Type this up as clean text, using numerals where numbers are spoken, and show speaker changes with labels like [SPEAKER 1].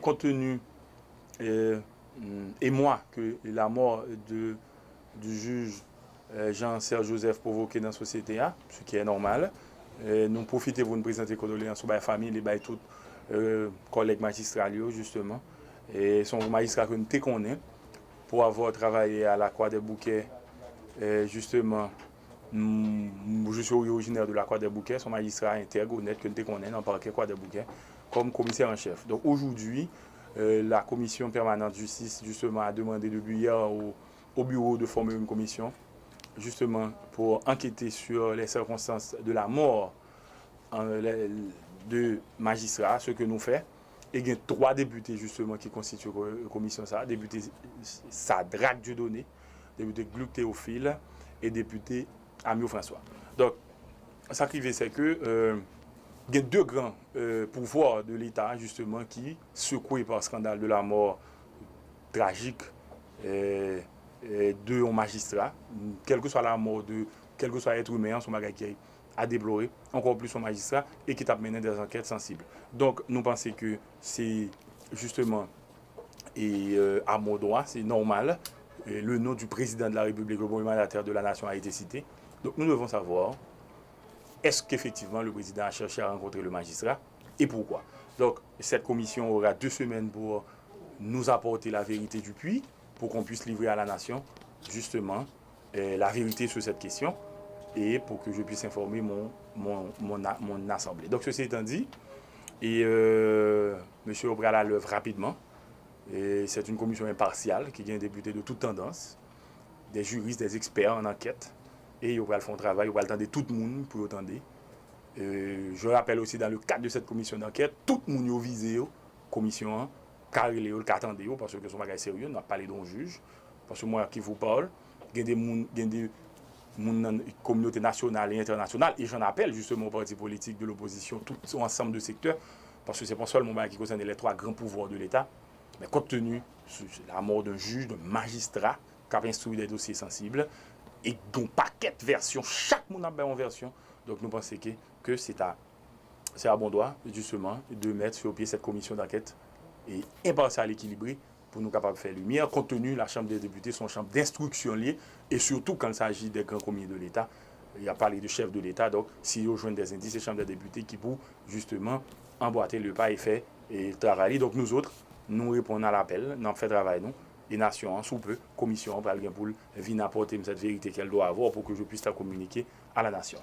[SPEAKER 1] compte tenu et moi que la mort du juge Jean-Serge Joseph provoqué dans la société, ce qui est normal, nous profitons pour nous présenter condoléances aux familles et tous collègues magistrats, justement. Et son magistrat que nous connaissons pour avoir travaillé à la Croix des Bouquets, justement. Je suis originaire de la Croix des Bouquets, son magistrat intègre, honnête, que nous connaissons dans le parquet Croix des Bouquets, comme commissaire en chef. Donc aujourd'hui, la commission permanente de justice, justement, a demandé depuis hier au bureau de former une commission, justement, pour enquêter sur les circonstances de la mort de magistrats, ce que nous faisons. Et il y a 3 députés, justement, qui constituent la commission. Député Sadraque Dieudonné, député Gluck Théophile et député Amio François. Donc, ce qui arrive, c'est que il y a 2 grands pouvoirs de l'État, justement, qui, secoués par le scandale de la mort tragique de un magistrat, quelle que soit la mort de quel que soit l'être humain, son bagage qui a déploré, encore plus son magistrat, et qui a mené des enquêtes sensibles. Donc, nous pensons que c'est justement à mon droit, c'est normal. Le nom du président de la République, le premier mandataire de la nation, a été cité. Donc, nous devons savoir, est-ce qu'effectivement le président a cherché à rencontrer le magistrat et pourquoi? Donc, cette commission aura 2 semaines pour nous apporter la vérité du puits, pour qu'on puisse livrer à la nation, justement, la vérité sur cette question et pour que je puisse informer mon assemblée. Donc, ceci étant dit, M. Obral a l'œuvre rapidement. C'est une commission impartiale qui vient débuter de toute tendance, des juristes, des experts en enquête, et ils vont faire un travail, ils vont attendre tout le monde pour attendre. Je rappelle aussi dans le cadre de cette commission d'enquête, tout le monde est visé, commission, car il est attendez, parce que son bagage est sérieux, on a parlé d'un juge, parce que moi qui vous parle, il y a des communauté nationale et internationale, et j'en appelle justement aux partis politiques de l'opposition, tout ensemble de secteurs, parce que c'est pas seulement qui concerne les 3 grands pouvoirs de l'État, mais compte tenu de la mort d'un juge, d'un magistrat, qui a instruit des dossiers sensibles, et d'un paquet de versions, chaque monde a une version, donc nous pensons que c'est à bon droit, justement, de mettre sur pied cette commission d'enquête et impartiale, équilibrée, pour nous capables de faire lumière, compte tenu la Chambre des députés, son chambre d'instruction liée, et surtout quand il s'agit des grands commis de l'État, il y a parlé de chef de l'État, donc s'ils rejoignent des indices, c'est la Chambre des députés qui pour justement emboîter le pas et faire et travailler. Donc nous autres, nous répondons à l'appel, nous faisons travail, nous, les nations, sous peu, commission, pour venir apporter cette vérité qu'elle doit avoir pour que je puisse la communiquer à la nation.